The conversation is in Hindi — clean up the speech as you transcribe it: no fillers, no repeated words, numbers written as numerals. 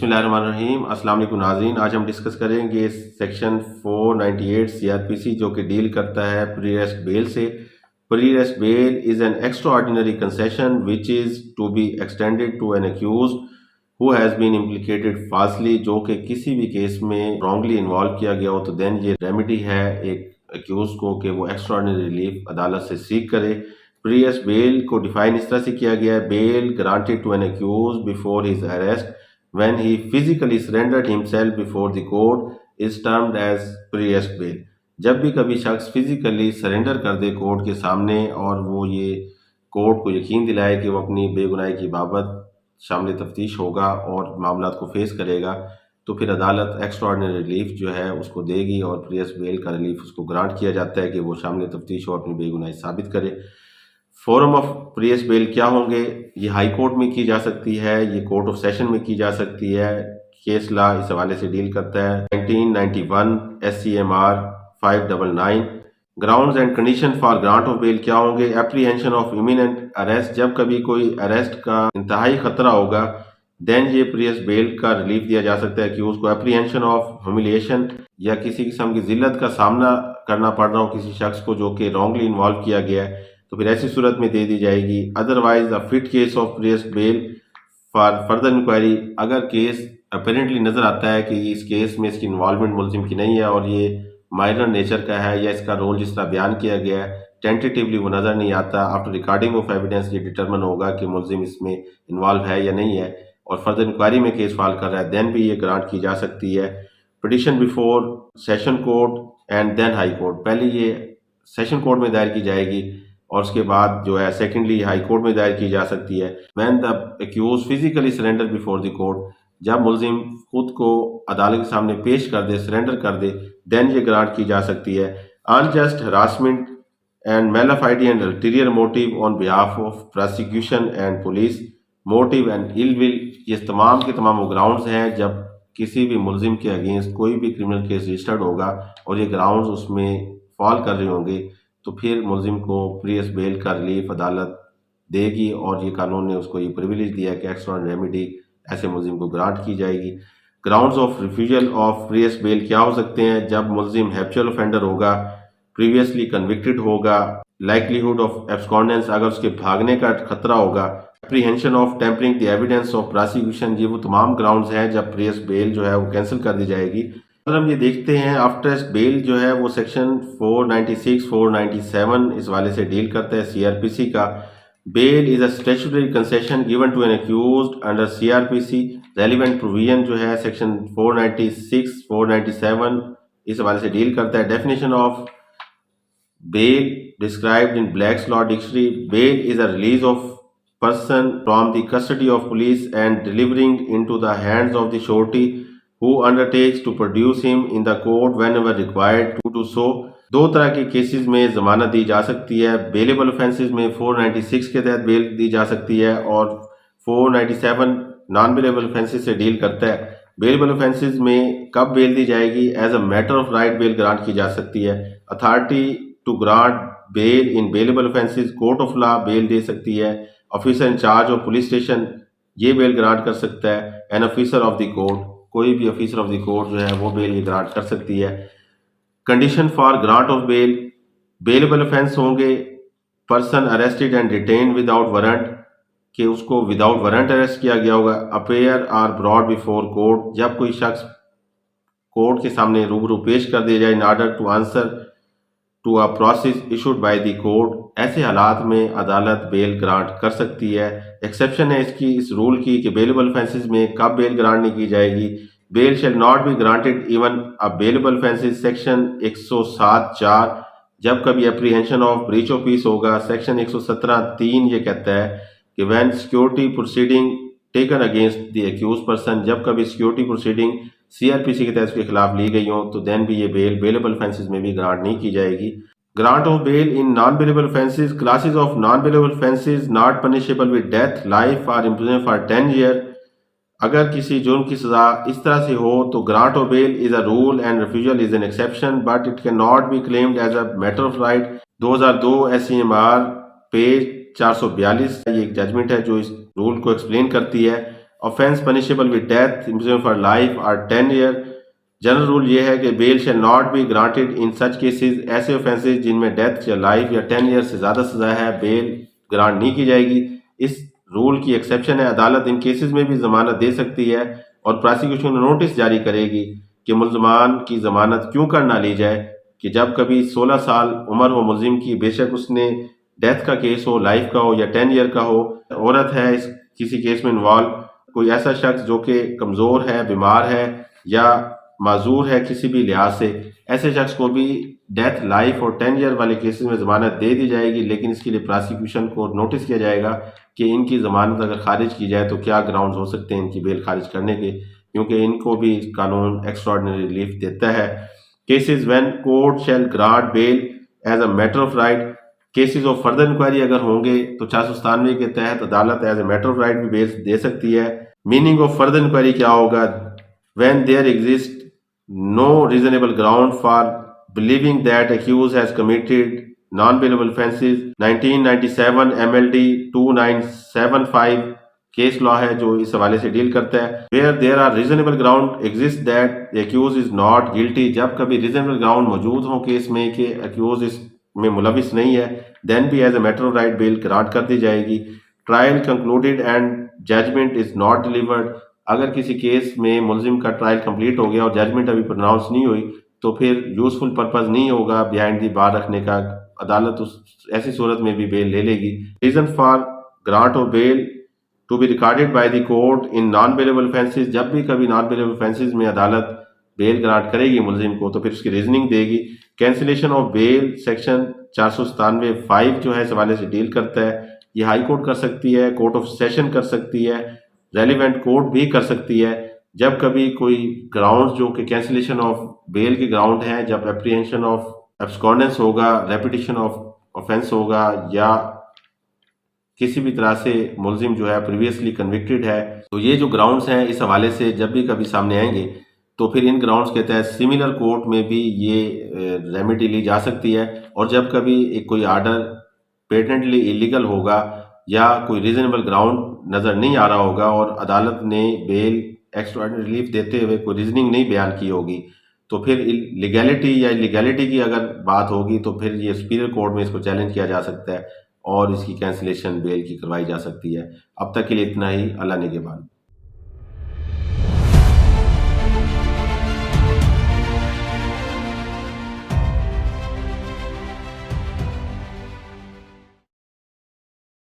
बिस्मिल्लाहिर्रहमानिर्रहीम। अस्सलाम वालेकुम नाज़रीन, आज हम डिस्कस करेंगे सेक्शन 498 सीआरपीसी जो कि डील करता है प्री अरेस्ट बेल से। Pre arrest bail is an extraordinary concession which is to be extended to an accuse who has been implicated falsely, जो कि किसी भी केस में रॉन्गली इन्वॉल्व किया गया हो तो देन ये रेमेडी है एक अक्यूज को कि वो एक्स्ट्राऑर्डिनरी रिलीफ अदालत से सीख करे। प्री अरेस्ट बेल को डिफाइन इस तरह से किया गया है: bail granted to an accuse before his arrest when he physically surrendered himself before the court is termed as pre-arrest bail। जब भी कभी शख्स फिजिकली सरेंडर कर दे कोर्ट के सामने और वो ये कोर्ट को यकीन दिलाए कि वो अपनी बेगुनाही की बाबत शामिल तफ्तीश होगा और मामला को फेस करेगा, तो फिर अदालत एक्स्ट्राऑर्डिनरी रिलीफ जो है उसको देगी और प्री-अरेस्ट बेल का रिलीफ उसको ग्रांट किया जाता है कि वो शामिल तफ्तीश हो अपनी बेगुनाही साबित करे। फॉर्म ऑफ प्री-अरेस्ट बेल क्या होंगे? ये हाई कोर्ट में की जा सकती है, ये कोर्ट ऑफ सेशन में की जा सकती है। केस लॉ इस हवाले से डील करता है 1991 SCMR 599। Grounds and condition for grant of bail क्या होंगे? एप्रीहेंशन ऑफ इमिनेंट अरेस्ट, जब कभी कोई अरेस्ट का इंतहाई खतरा होगा देन ये प्री-अरेस्ट बेल का रिलीफ दिया जा सकता है कि उसको। एप्रीहेंशन ऑफ ह्यूमिलिएशन, या किसी किस्म की जिल्लत का सामना करना पड़ रहा हो किसी शख्स को जो कि रॉन्गली इन्वॉल्व किया गया है, तो फिर ऐसी सूरत में दे दी जाएगी। Otherwise a fit case of pre arrest bail for further inquiry, अगर केस अपेरेंटली नजर आता है कि इस केस में इसकी इन्वॉल्वमेंट मुलजिम की नहीं है और ये माइनर नेचर का है, या इसका रोल जिस तरह बयान किया गया है टेंटेटिवली वो नजर नहीं आता, आफ्टर रिकॉर्डिंग ऑफ एविडेंस ये डिटरमिन होगा कि मुलजिम इसमें इन्वॉल्व है या नहीं है और फर्दर इंक्वायरी में केस फाइल कर रहा है, देन भी ये ग्रांट की जा सकती है। Petition before session court and then high court, पहले ये सेशन कोर्ट में दायर की जाएगी और उसके बाद जो है सेकेंडली हाई कोर्ट में दायर की जा सकती है। When the accuse physically surrender before the court, जब मुलजिम खुद को अदालत के सामने पेश कर दे, सरेंडर कर दे, देन ये ग्रांट की जा सकती है। Unjust harassment and malafide and ulterior motive on behalf of prosecution and police, motive and ill will, ये तमाम के तमाम वो ग्राउंड्स हैं जब किसी भी मुलजिम के अगेंस्ट कोई भी क्रिमिनल केस रजिस्टर्ड होगा और ये ग्राउंड्स उसमें फॉल कर रहे होंगे, तो फिर मुलजिम को प्री-अरेस्ट बेल का रिलीफ अदालत देगी और ये कानून ने उसको ये प्रिविलेज दिया कि एक्स्ट्राऑर्डिनरी रेमेडी ऐसे मुलजिम को ग्रांट की जाएगी। Grounds of refusal of pre arrest bail क्या हो सकते हैं? जब मुलजिम हैबिचुअल ऑफेंडर होगा, प्रीवियसली कन्विक्टेड होगा, लाइकलीहुड ऑफ एब्सकॉन्डेंस, अगर उसके भागने का खतरा होगा, apprehension of tampering the evidence of prosecution, ये वो तमाम ग्राउंड्स हैं जब प्री-अरेस्ट बेल जो है वो कैंसिल कर दी जाएगी। अगर हम ये देखते हैं आफ्टर बेल जो है वो सेक्शन 496 497 इस वाले से डील करता है सीआरपीसी का। Bail is a statutory concession given to an accused under CrPC. Relevant provision जो है सेक्शन 496 497 इस वाले से डील करता है। Definition of bail described in Black's law dictionary: bail is a release of person from the custody of police and delivering into the hands of the surety who undertakes to produce him in the court whenever required to do so। दो तरह के केसेस में जमानत दी जा सकती है। बेलेबल ऑफेंसेस में 496 के तहत बेल दी जा सकती है और 497 नॉन बेलेबल ऑफेंसेस से डील करता है। बेलेबल ऑफेंसेस में कब बेल दी जाएगी? As a matter of right bail grant की जा सकती है। Authority to grant bail in bailable offences, court of law bail दे सकती है। Officer in charge of police station ये बेल ग्रांट कर सकता है। An officer of the court, कोई भी ऑफिसर ऑफ द कोर्ट जो है वो बेल ये ग्रांट कर सकती है। Condition for grant of bail: bailable offence होंगे person arrested and detained without warrant, कि उसको विदाउट वारंट अरेस्ट किया गया होगा। Appear or brought before court, जब कोई शख्स कोर्ट के सामने रूबरू पेश कर दिया जाए in order to answer to a process issued by the court, ऐसे हालात में अदालत बेल ग्रांट कर सकती है। एक्सेप्शन है इसकी, इस रूल की, कि बेलेबल ऑफेंसेस में कब बेल ग्रांट नहीं की जाएगी। Bail shall not be granted even a bailable offences, section 107(4), जब कभी apprehension of breach of peace होगा। सेक्शन 117(3) ये कहता है कि when security proceeding taken against the accuse person, जब कभी सिक्योरिटी प्रोसीडिंग सीआरपीसी के तहत उसके खिलाफ ली गई हो तो देन भी ये बेल बेलेबल ऑफेंसेस में भी ग्रांट नहीं की जाएगी। Grant of bail in non bailable offences: classes of non bailable offences not punishable with death, life और इम्प्रिजनमेंट फॉर 10 ईयर। अगर किसी जुर्म की सजा इस तरह से हो तो grant of bail is a rule and refusal is an exception but it can not be claimed as a matter of right. 2002 SCMR page 442 ये एक जजमेंट है जो इस रूल को एक्सप्लेन करती है offence punishable with death imprisonment for life और 10 ईयर। जनरल रूल ये है कि bail shall not be granted in such cases, ऐसे ऑफेंसेस जिनमें डेथ या लाइफ या 10 ईयर से ज़्यादा सजा है बेल ग्रांट नहीं की जाएगी। इस रूल की एक्सेप्शन है, अदालत इन केसेस में भी जमानत दे सकती है और प्रोसिक्यूशन नोटिस जारी करेगी कि मुल्जमान की जमानत क्यों कर ना ली जाए। कि जब कभी 16 साल उम्र हो मुलजिम की, बेशक उसने डेथ का केस हो, लाइफ का हो या 10 ईयर का हो, औरत है इस किसी केस में इन्वॉल्व, कोई ऐसा शख्स जो कि कमज़ोर है, बीमार है या माजूर है किसी भी लिहाज से, ऐसे शख्स को भी डेथ, लाइफ और 10 ईयर वाले केसेस में ज़मानत दे दी जाएगी। लेकिन इसके लिए प्रोसिक्यूशन को नोटिस किया जाएगा कि इनकी ज़मानत अगर खारिज की जाए तो क्या ग्राउंड्स हो सकते हैं इनकी बेल खारिज करने के, क्योंकि इनको भी कानून एक्स्ट्राऑर्डिनरी रिलीफ देता है। Cases when court shall grant bail as a matter of right, cases of further inquiry अगर होंगे तो 497 के तहत अदालत as a matter of right भी बेल दे सकती है। मीनिंग ऑफ फर्दर इंक्वायरी क्या होगा? When there exist no reasonable ground for believing that accused has committed non-bailable offences। 1997 MLD 2975 case law है जो इस हवाले से डील करता है। Where there are reasonable ground exist that the accused is not guilty, जब कभी reasonable ground मौजूद हो केस में कि accused इसमें मुलविस नहीं है, then भी as a matter of right bail grant कर दी जाएगी। Trial concluded and judgment is not delivered, अगर किसी केस में मुलजिम का ट्रायल कंप्लीट हो गया और जजमेंट अभी प्रोनाउंस नहीं हुई तो फिर यूजफुल पर्पस नहीं होगा बिहाइंड दी बार रखने का, अदालत उस ऐसी सूरत में भी बेल ले लेगी। Reason for grant of bail to be recorded by the court in non bailable offences, जब भी कभी नॉन बेलेबल ऑफेंसेस में अदालत बेल ग्रांट करेगी मुलजिम को तो फिर उसकी रीजनिंग देगी। कैंसिलेशन ऑफ बेल सेक्शन 497(5) जो है इस हवाले से डील करता है। ये हाई कोर्ट कर सकती है, कोर्ट ऑफ सेशन कर सकती है, रेलिवेंट कोर्ट भी कर सकती है। जब कभी कोई ग्राउंड जो कि कैंसिलेशन ऑफ बेल के ग्राउंड हैं, जब एप्रीहेंशन ऑफ एब्सकॉर्डेंस होगा, रेपिटेशन ऑफ ऑफेंस होगा या किसी भी तरह से मुलजिम जो है प्रीवियसली कन्विक्टेड है, तो ये जो ग्राउंड्स हैं इस हवाले से जब भी कभी सामने आएंगे तो फिर इन ग्राउंड्स के तहत सिमिलर कोर्ट में भी ये रेमेडी ली जा सकती है। और जब कभी एक कोई आर्डर पेटेंटली इलीगल होगा या कोई रीजनेबल ग्राउंड नज़र नहीं आ रहा होगा और अदालत ने बेल एक्स्ट्राऑर्डिनरी रिलीफ देते हुए कोई रीजनिंग नहीं बयान की होगी, तो फिर लीगैलिटी या इलीगैलिटी की अगर बात होगी तो फिर ये सुपीरियर कोर्ट में इसको चैलेंज किया जा सकता है और इसकी कैंसिलेशन बेल की करवाई जा सकती है। अब तक के लिए इतना ही। अल्लाह निगहबान।